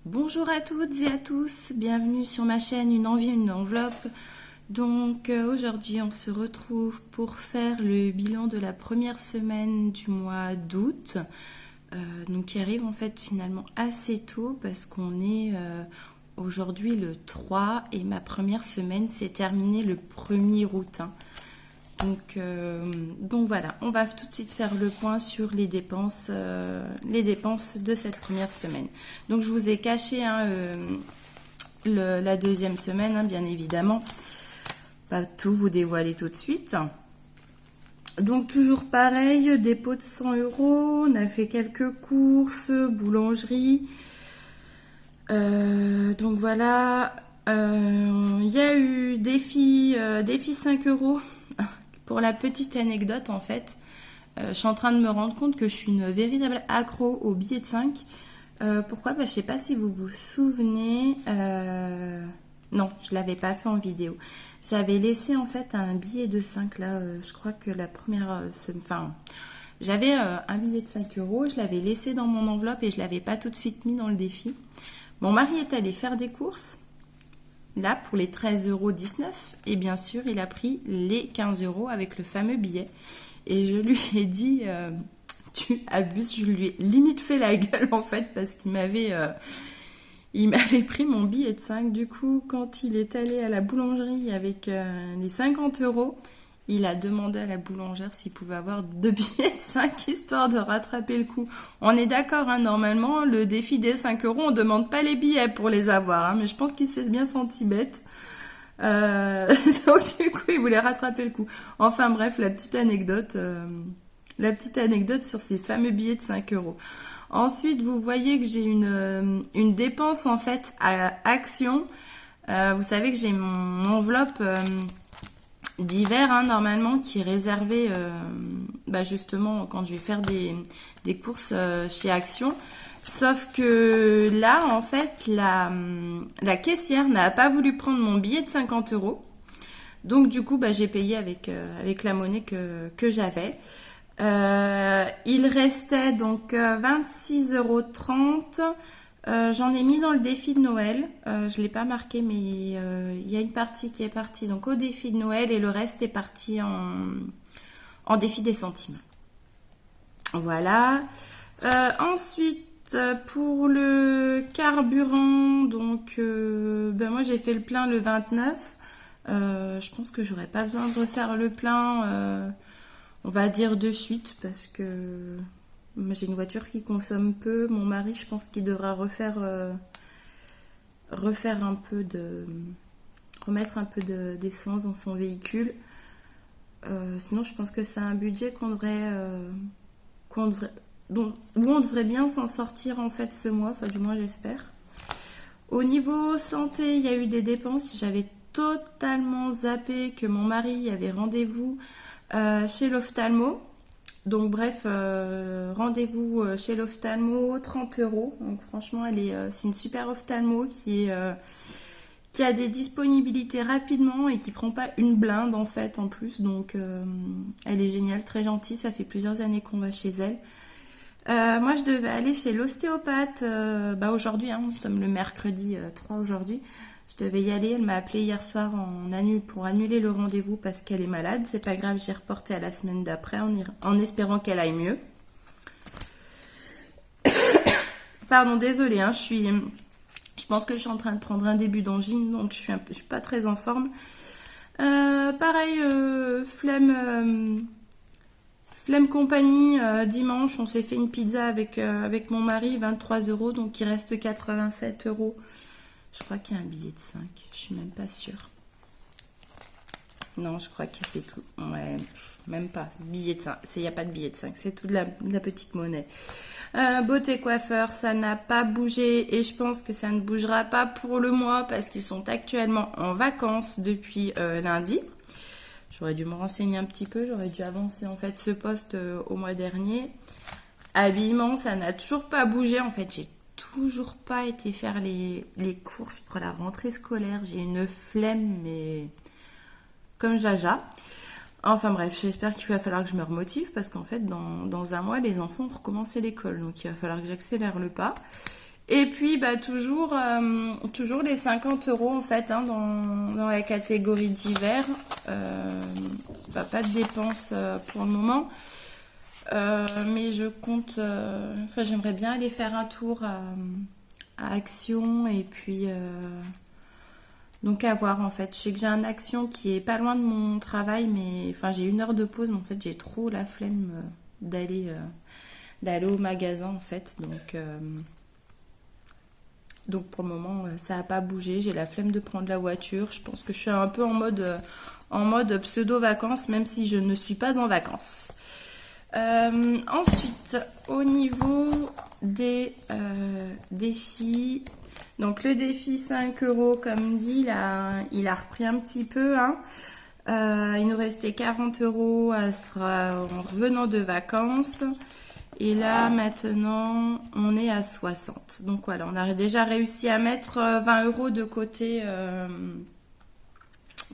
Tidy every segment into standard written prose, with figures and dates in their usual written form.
Bonjour à toutes et à tous, bienvenue sur ma chaîne Une envie, une enveloppe. Donc aujourd'hui on se retrouve pour faire le bilan de la première semaine du mois d'août. Donc qui arrive en fait finalement assez tôt parce qu'on est aujourd'hui le 3 et ma première semaine s'est terminée le 1er août. Donc voilà, on va tout de suite faire le point sur les dépenses de cette première semaine. Donc je vous ai caché la deuxième semaine, bien évidemment. Pas tout vous dévoiler tout de suite. Donc toujours pareil, dépôt de 100 euros, on a fait quelques courses, boulangerie. Donc voilà, il y a eu défi 5 euros. Pour la petite anecdote, en fait, je suis en train de me rendre compte que je suis une véritable accro aux billets de 5. Pourquoi? Je ne sais pas si vous vous souvenez. Non, je ne l'avais pas fait en vidéo. J'avais laissé en fait un billet de 5 là. Je crois que la première... j'avais un billet de 5 euros. Je l'avais laissé dans mon enveloppe et je ne l'avais pas tout de suite mis dans le défi. Mon mari est allé faire des courses. Là, pour les 13,19 €, et bien sûr, il a pris les 15 € avec le fameux billet. Et je lui ai dit, tu abuses, je lui ai limite fait la gueule en fait, parce qu'il m'avait pris mon billet de 5. Du coup, quand il est allé à la boulangerie avec les 50 €, il a demandé à la boulangère s'il pouvait avoir 2 billets de 5 histoire de rattraper le coup. On est d'accord, normalement, le défi des 5 €, on ne demande pas les billets pour les avoir. Mais je pense qu'il s'est bien senti bête. Donc du coup, il voulait rattraper le coup. Enfin bref, la petite anecdote sur ces fameux billets de 5 €. Ensuite, vous voyez que j'ai une dépense en fait à Action. Vous savez que j'ai mon enveloppe... d'hiver normalement qui est réservé justement quand je vais faire des courses chez Action, sauf que là en fait la caissière n'a pas voulu prendre mon billet de 50 €, donc du coup j'ai payé avec la monnaie que j'avais. Il restait donc 26,30 €. J'en ai mis dans le défi de Noël. Je ne l'ai pas marqué, mais il y a une partie qui est partie donc au défi de Noël et le reste est parti en défi des centimes. Voilà. Ensuite, pour le carburant, donc moi j'ai fait le plein le 29. Je pense que j'aurais pas besoin de refaire le plein, on va dire de suite, parce que j'ai une voiture qui consomme peu. Mon mari, je pense qu'il devra remettre un peu d'essence dans son véhicule. Sinon, je pense que c'est un budget où on devrait bien s'en sortir en fait ce mois. Enfin, du moins, j'espère. Au niveau santé, il y a eu des dépenses. J'avais totalement zappé que mon mari avait rendez-vous chez l'ophtalmo. Donc bref, rendez-vous chez l'ophtalmo, 30 €. Donc franchement, c'est une super ophtalmo qui a des disponibilités rapidement et qui prend pas une blinde en fait en plus. Donc elle est géniale, très gentille. Ça fait plusieurs années qu'on va chez elle. Moi, je devais aller chez l'ostéopathe aujourd'hui. Nous sommes le mercredi 3 aujourd'hui. Je devais y aller, elle m'a appelé hier soir pour annuler le rendez-vous parce qu'elle est malade. C'est pas grave, j'ai reporté à la semaine d'après en espérant qu'elle aille mieux. Pardon, désolée, je pense que je suis en train de prendre un début d'angine, donc je suis pas très en forme. Pareil, flemme compagnie, dimanche, on s'est fait une pizza avec mon mari, 23 €, donc il reste 87 €. Je crois qu'il y a un billet de 5. Je suis même pas sûre. Non, je crois que c'est tout. Ouais, même pas. Billet de 5. Il n'y a pas de billet de 5. C'est tout de la petite monnaie. Beauté coiffeur, ça n'a pas bougé. Et je pense que ça ne bougera pas pour le mois parce qu'ils sont actuellement en vacances depuis lundi. J'aurais dû me renseigner un petit peu. J'aurais dû avancer en fait ce poste au mois dernier. Habillement, ça n'a toujours pas bougé. En fait, j'ai toujours pas été faire les courses pour la rentrée scolaire. J'ai une flemme, mais comme Jaja. Enfin bref, j'espère qu'il va falloir que je me remotive parce qu'en fait, dans un mois, les enfants ont recommencé l'école. Donc il va falloir que j'accélère le pas. Et puis, bah, toujours les 50 euros en fait hein, dans la catégorie d'hiver. Bah, pas de dépenses pour le moment. Mais je compte. Enfin, j'aimerais bien aller faire un tour à Action et puis. Donc à voir en fait. Je sais que j'ai un Action qui est pas loin de mon travail, mais enfin j'ai 1 heure de pause, mais en fait j'ai trop la flemme d'aller au magasin en fait. Donc pour le moment ça n'a pas bougé. J'ai la flemme de prendre la voiture. Je pense que je suis un peu en mode pseudo vacances, même si je ne suis pas en vacances. Ensuite, au niveau des défis, donc le défi 5 euros, comme dit, il a repris un petit peu. Hein. Il nous restait 40 euros en revenant de vacances. Et là, maintenant, on est à 60. Donc voilà, on a déjà réussi à mettre 20 euros de côté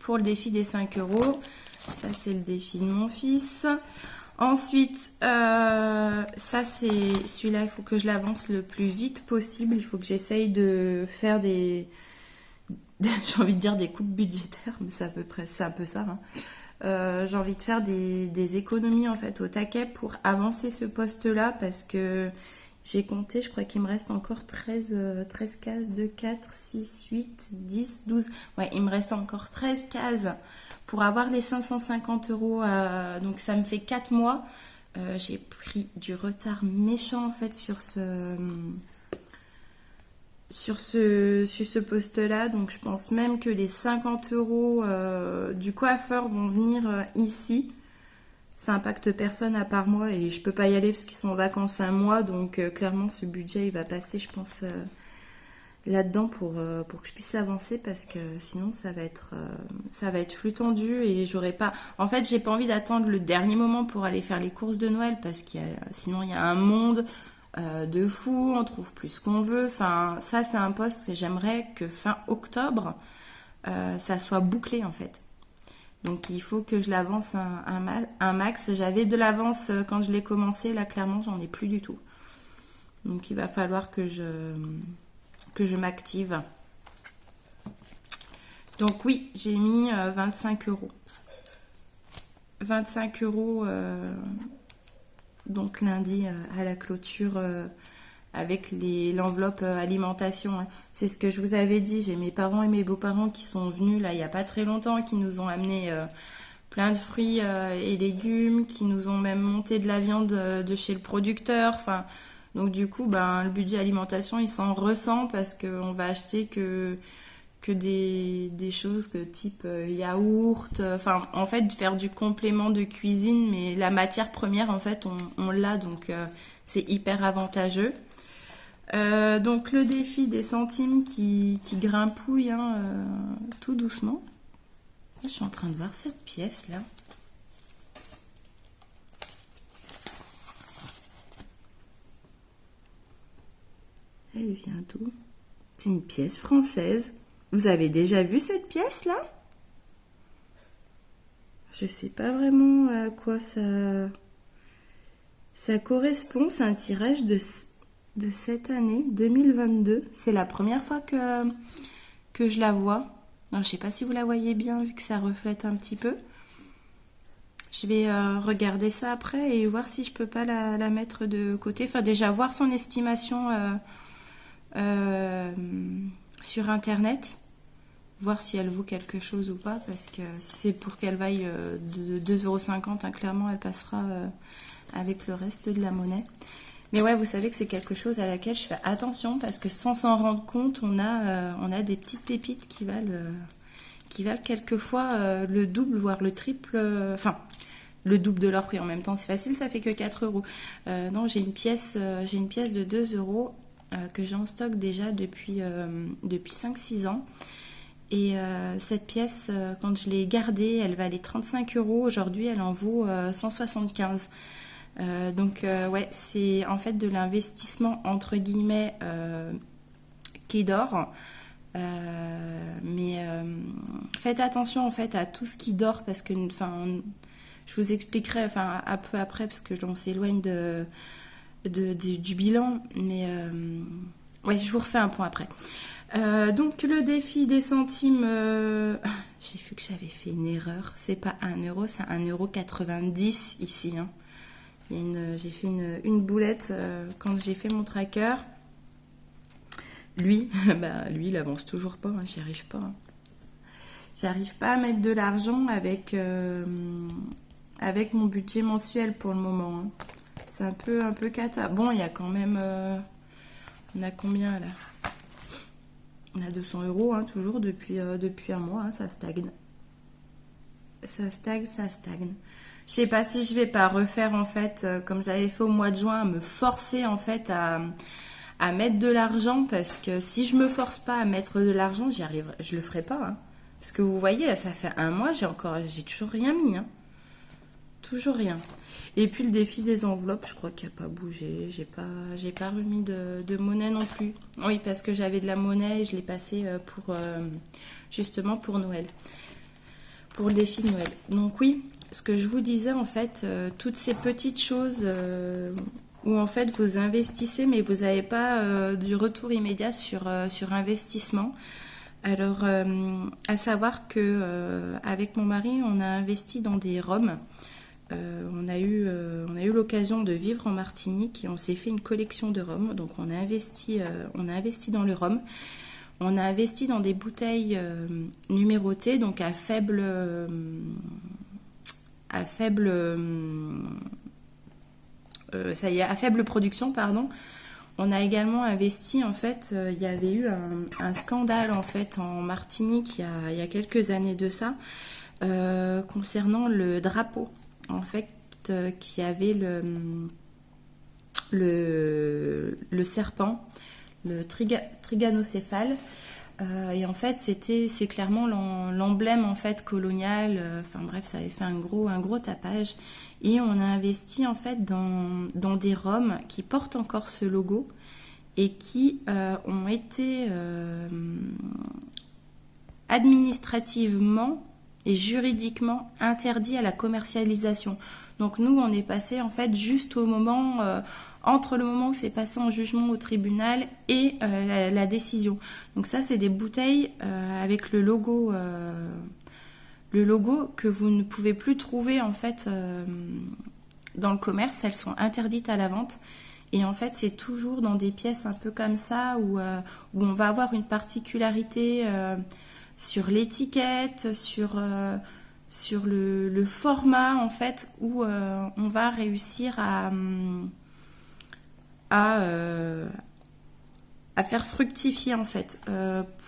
pour le défi des 5 euros. Ça, c'est le défi de mon fils. Ensuite, ça c'est celui-là, il faut que je l'avance le plus vite possible. Il faut que j'essaye de faire j'ai envie de dire des coupes budgétaires, mais c'est à peu près, c'est un peu ça. Hein. J'ai envie de faire des économies en fait au taquet pour avancer ce poste-là parce que j'ai compté, je crois qu'il me reste encore 13 cases, 2, 4, 6, 8, 10, 12. Ouais, il me reste encore 13 cases pour avoir les 550 euros. Donc ça me fait 4 mois. J'ai pris du retard méchant en fait sur ce poste-là. Donc je pense même que les 50 euros du coiffeur vont venir ici. Ça impacte personne à part moi et je peux pas y aller parce qu'ils sont en vacances un mois. Donc clairement ce budget il va passer je pense là-dedans pour que je puisse l'avancer parce que sinon ça va être flux tendu et j'aurais pas. En fait j'ai pas envie d'attendre le dernier moment pour aller faire les courses de Noël parce sinon il y a un monde de fou, on trouve plus ce qu'on veut. Enfin ça c'est un poste que j'aimerais que fin octobre ça soit bouclé en fait. Donc il faut que je l'avance un max. J'avais de l'avance quand je l'ai commencé, là clairement j'en ai plus du tout. Donc il va falloir que je m'active. Donc oui, j'ai mis 25 euros. 25 euros donc lundi à la clôture avec l'enveloppe alimentation. Hein. C'est ce que je vous avais dit. J'ai mes parents et mes beaux-parents qui sont venus là il n'y a pas très longtemps, qui nous ont amené plein de fruits et légumes, qui nous ont même monté de la viande de chez le producteur. Enfin, donc du coup, ben, le budget alimentation, il s'en ressent parce qu'on va acheter que des choses que type yaourt. Enfin, en fait, faire du complément de cuisine, mais la matière première, en fait, on l'a, donc c'est hyper avantageux. Donc le défi des centimes qui grimpouille hein, tout doucement. Je suis en train de voir cette pièce là. Elle vient d'où? C'est une pièce française. Vous avez déjà vu cette pièce là? Je sais pas vraiment à quoi ça correspond. C'est un tirage de cette année 2022. C'est la première fois que je la vois. Alors, je sais pas si vous la voyez bien vu que ça reflète un petit peu. Je vais regarder ça après et voir si je peux pas la mettre de côté. Enfin déjà voir son estimation sur internet. Voir si elle vaut quelque chose ou pas. Parce que si c'est pour qu'elle vaille de 2,50 €, hein, clairement elle passera avec le reste de la monnaie. Mais ouais, vous savez que c'est quelque chose à laquelle je fais attention parce que sans s'en rendre compte, on a des petites pépites qui valent quelquefois le double, voire le triple, enfin le double de leur prix en même temps. C'est facile, ça fait que 4 euros. Non, j'ai une pièce de 2 € que j'ai en stock déjà depuis 5-6 ans. Et cette pièce, quand je l'ai gardée, elle valait 35 euros. Aujourd'hui, elle en vaut 175. Donc ouais, c'est en fait de l'investissement entre guillemets qui dort. Mais faites attention en fait à tout ce qui dort parce que je vous expliquerai un peu après parce que l'on s'éloigne du bilan, mais Ouais, je vous refais un point après. Donc le défi des centimes, j'ai vu que j'avais fait une erreur. C'est pas 1 euro, c'est 1,90 € ici. Hein. J'ai fait une boulette quand j'ai fait mon tracker. Lui, lui, il avance toujours pas. Hein, j'y arrive pas. Hein. J'arrive pas à mettre de l'argent avec mon budget mensuel pour le moment. Hein. C'est un peu cata. Bon, il y a quand même... on a combien là? On a 200 € hein, toujours depuis un mois. Hein, ça stagne. Ça stagne, ça stagne. Je sais pas si je vais pas refaire en fait, comme j'avais fait au mois de juin, me forcer en fait à mettre de l'argent parce que si je me force pas à mettre de l'argent, j'y arriverai, je le ferai pas. Hein. Parce que vous voyez, ça fait un mois, j'ai toujours rien mis. Hein. Toujours rien. Et puis le défi des enveloppes, je crois qu'il n'a pas bougé. J'ai pas remis de monnaie non plus. Oui, parce que j'avais de la monnaie et je l'ai passé pour justement pour Noël. Pour le défi de Noël. Donc oui, ce que je vous disais en fait, toutes ces petites choses où en fait vous investissez mais vous n'avez pas du retour immédiat sur investissement. Alors, à savoir que avec mon mari, on a investi dans des rhums. On a eu l'occasion de vivre en Martinique et on s'est fait une collection de rhum. Donc on a investi dans le rhum. On a investi dans des bouteilles numérotées, donc à faible production, pardon. On a également investi, en fait, il y avait eu un scandale en fait en Martinique il y a quelques années de ça, concernant le drapeau, en fait, qui avait le serpent, le triganocéphale. Et en fait, c'est clairement l'emblème en fait colonial. Enfin bref, ça avait fait un gros tapage. Et on a investi en fait dans des rhums qui portent encore ce logo et qui ont été administrativement et juridiquement interdits à la commercialisation. Donc nous, on est passé en fait juste au moment entre le moment où c'est passé en jugement au tribunal et la décision. Donc ça, c'est des bouteilles avec le logo que vous ne pouvez plus trouver en fait dans le commerce. Elles sont interdites à la vente. Et en fait, c'est toujours dans des pièces un peu comme ça où on va avoir une particularité sur l'étiquette, sur le format en fait où on va réussir à faire fructifier en fait.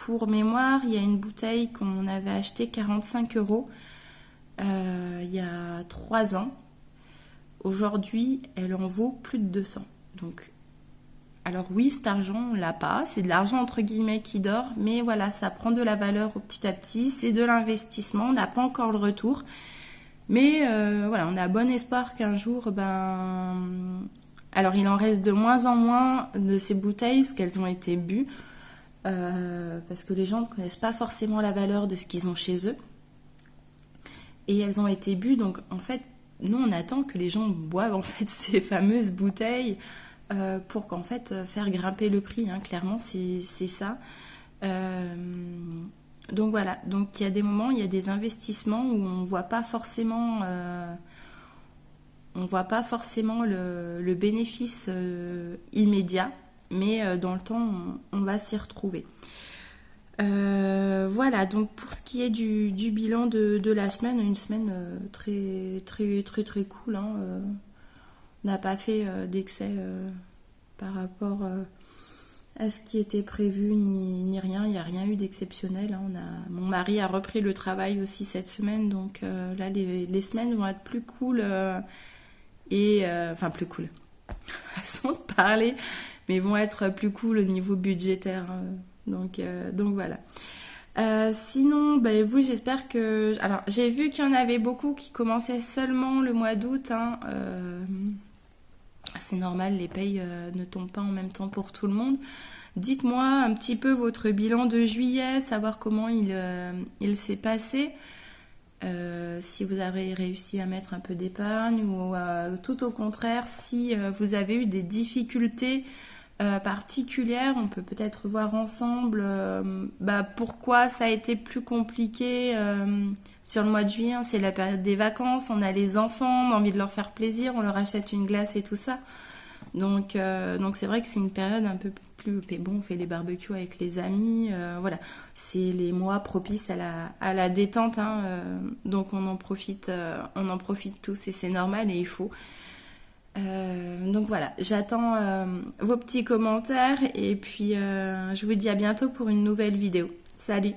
Pour mémoire, il y a une bouteille qu'on avait achetée 45 € il y a 3 ans. Aujourd'hui, elle en vaut plus de 200. Donc, alors oui, cet argent, on l'a pas. C'est de l'argent entre guillemets qui dort, mais voilà, ça prend de la valeur petit à petit. C'est de l'investissement. On n'a pas encore le retour, mais voilà, on a bon espoir qu'un jour, alors il en reste de moins en moins de ces bouteilles parce qu'elles ont été bues, parce que les gens ne connaissent pas forcément la valeur de ce qu'ils ont chez eux, et elles ont été bues. Donc en fait, nous on attend que les gens boivent en fait ces fameuses bouteilles pour qu'en fait faire grimper le prix. Hein, clairement, c'est ça. Donc voilà. Donc il y a des moments, il y a des investissements où on voit pas forcément le bénéfice immédiat, mais dans le temps, on va s'y retrouver. Voilà, donc pour ce qui est du bilan de la semaine, une semaine très cool. Hein, on n'a pas fait d'excès par rapport à ce qui était prévu ni rien. Il n'y a rien eu d'exceptionnel. Hein. Mon mari a repris le travail aussi cette semaine, donc là les semaines vont être plus cool enfin plus cool. Façon de parler, mais vont être plus cool au niveau budgétaire. Hein. Donc voilà. Sinon, vous, j'espère que... Alors, j'ai vu qu'il y en avait beaucoup qui commençaient seulement le mois d'août. Hein. C'est normal, les payes ne tombent pas en même temps pour tout le monde. Dites-moi un petit peu votre bilan de juillet, savoir comment il s'est passé. Si vous avez réussi à mettre un peu d'épargne ou tout au contraire, si vous avez eu des difficultés particulière. On peut peut-être voir ensemble pourquoi ça a été plus compliqué sur le mois de juillet. C'est la période des vacances, on a les enfants, on a envie de leur faire plaisir, on leur achète une glace et tout ça. Donc c'est vrai que c'est une période un peu plus... Mais bon, on fait des barbecues avec les amis, voilà. C'est les mois propices à la détente, hein, donc on en profite tous et c'est normal et il faut. Donc voilà, j'attends vos petits commentaires et puis je vous dis à bientôt pour une nouvelle vidéo. Salut!